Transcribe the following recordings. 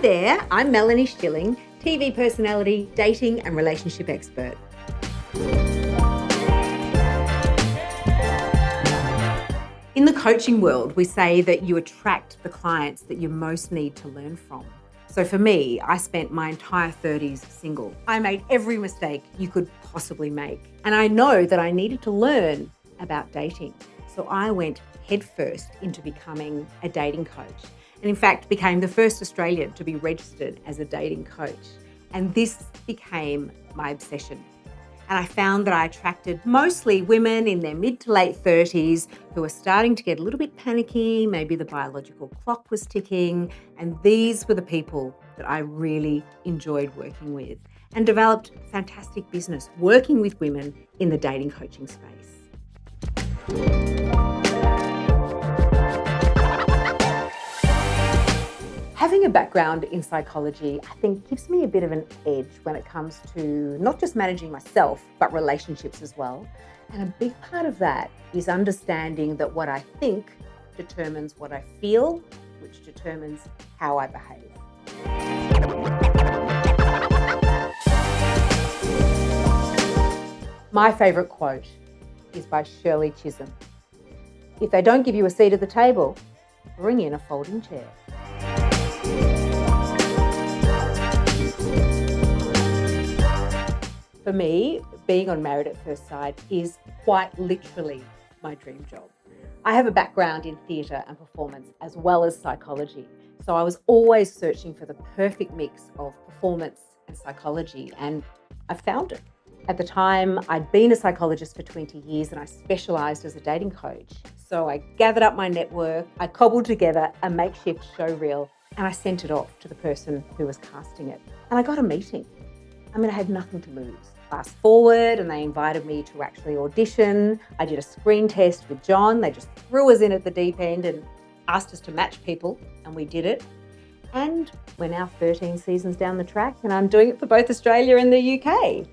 there, I'm Melanie Schilling, TV personality, dating and relationship expert. In the coaching world, we say that you attract the clients that you most need to learn from. So for me, I spent my entire 30s single. I made every mistake you could possibly make. And I know that I needed to learn about dating. So I went headfirst into becoming a dating coach. And in fact, became the first Australian to be registered as a dating coach. And this became my obsession. And I found that I attracted mostly women in their mid to late 30s who were starting to get a little bit panicky, maybe the biological clock was ticking, and these were the people that I really enjoyed working with and developed fantastic business working with women in the dating coaching space. Having a background in psychology, I think, gives me a bit of an edge when it comes to not just managing myself, but relationships as well. And a big part of that is understanding that what I think determines what I feel, which determines how I behave. My favourite quote is by Shirley Chisholm. If they don't give you a seat at the table, bring in a folding chair. For me, being on Married at First Sight is quite literally my dream job. I have a background in theatre and performance as well as psychology, so I was always searching for the perfect mix of performance and psychology, and I found it. At the time, I'd been a psychologist for 20 years and I specialised as a dating coach. So I gathered up my network, I cobbled together a makeshift show reel, and I sent it off to the person who was casting it. And I got a meeting. I mean, I had nothing to lose. Fast forward, and they invited me to actually audition. I did a screen test with John. They just threw us in at the deep end and asked us to match people, and we did it. And we're now 13 seasons down the track, and I'm doing it for both Australia and the UK.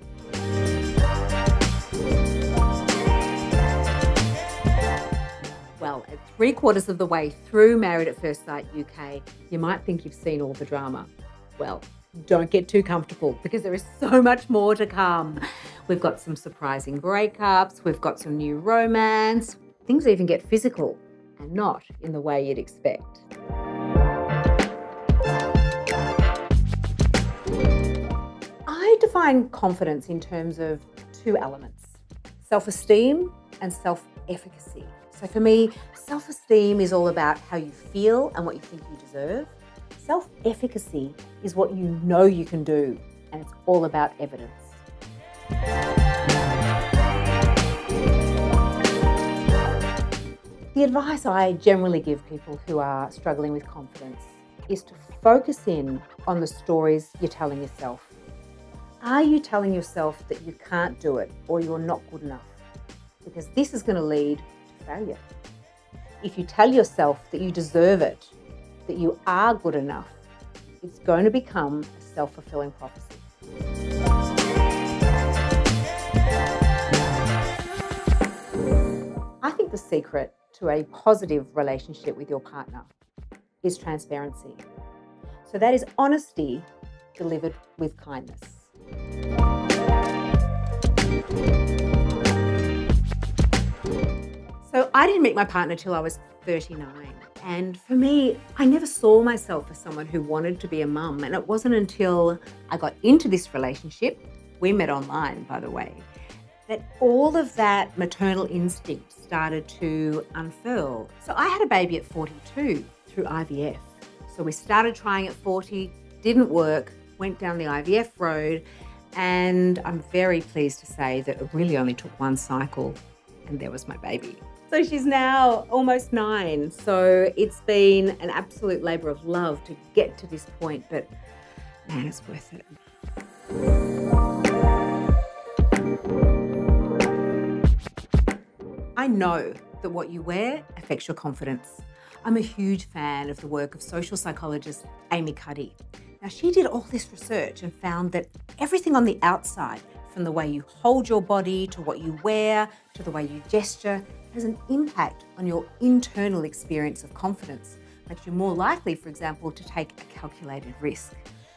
Well, at 3/4 of the way through Married at First Sight UK, you might think you've seen all the drama. Well, don't get too comfortable because there is so much more to come. We've got some surprising breakups, we've got some new romance, things even get physical and not in the way you'd expect. I define confidence in terms of two elements, self-esteem and self-efficacy. So for me, self-esteem is all about how you feel and what you think you deserve. Self-efficacy is what you know you can do, and it's all about evidence. The advice I generally give people who are struggling with confidence is to focus in on the stories you're telling yourself. Are you telling yourself that you can't do it or you're not good enough? Because this is going to lead to failure. If you tell yourself that you deserve it, that you are good enough, it's going to become a self-fulfilling prophecy. I think the secret to a positive relationship with your partner is transparency. So that is honesty delivered with kindness. So I didn't meet my partner till I was 39. And for me, I never saw myself as someone who wanted to be a mum. And it wasn't until I got into this relationship, we met online, by the way, that all of that maternal instinct started to unfurl. So I had a baby at 42 through IVF. So we started trying at 40, didn't work, went down the IVF road, and I'm very pleased to say that it really only took one cycle and there was my baby. So she's now almost 9. So it's been an absolute labour of love to get to this point, but man, it's worth it. I know that what you wear affects your confidence. I'm a huge fan of the work of social psychologist Amy Cuddy. Now, she did all this research and found that everything on the outside, from the way you hold your body to what you wear to the way you gesture, has an impact on your internal experience of confidence, Makes you more likely, for example, to take a calculated risk.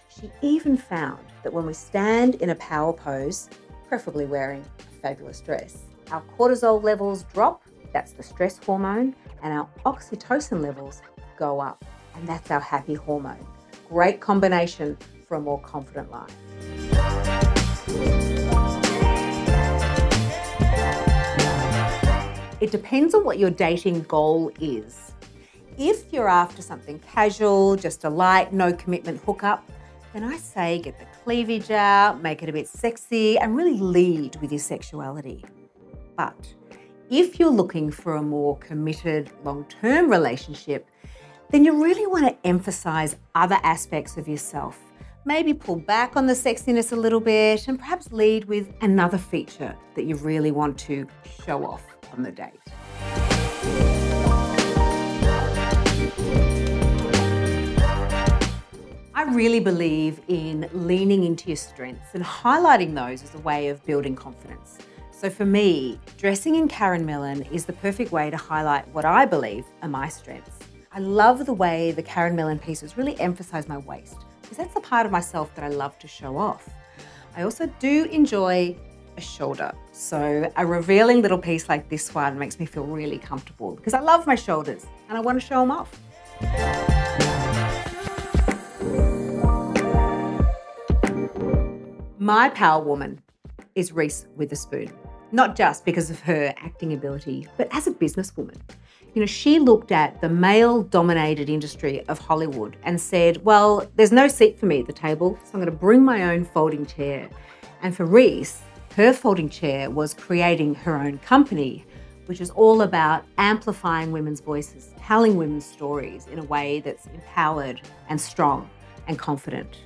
She even found that when we stand in a power pose, preferably wearing a fabulous dress, our cortisol levels drop, that's the stress hormone, and our oxytocin levels go up, and that's our happy hormone. Great combination for a more confident life. It depends on what your dating goal is. If you're after something casual, just a light, no commitment hookup, then I say get the cleavage out, make it a bit sexy, and really lead with your sexuality. But if you're looking for a more committed, long-term relationship, then you really want to emphasize other aspects of yourself. Maybe pull back on the sexiness a little bit and perhaps lead with another feature that you really want to show off on the date. I really believe in leaning into your strengths and highlighting those as a way of building confidence. So for me, dressing in Karen Millen is the perfect way to highlight what I believe are my strengths. I love the way the Karen Millen pieces really emphasize my waist, because that's the part of myself that I love to show off. I also do enjoy a shoulder. So a revealing little piece like this one makes me feel really comfortable because I love my shoulders and I want to show them off. My power woman is Reese Witherspoon, not just because of her acting ability, but as a businesswoman. You know, she looked at the male-dominated industry of Hollywood and said, well, there's no seat for me at the table, so I'm going to bring my own folding chair. And for Reese, her folding chair was creating her own company, which is all about amplifying women's voices, telling women's stories in a way that's empowered and strong and confident.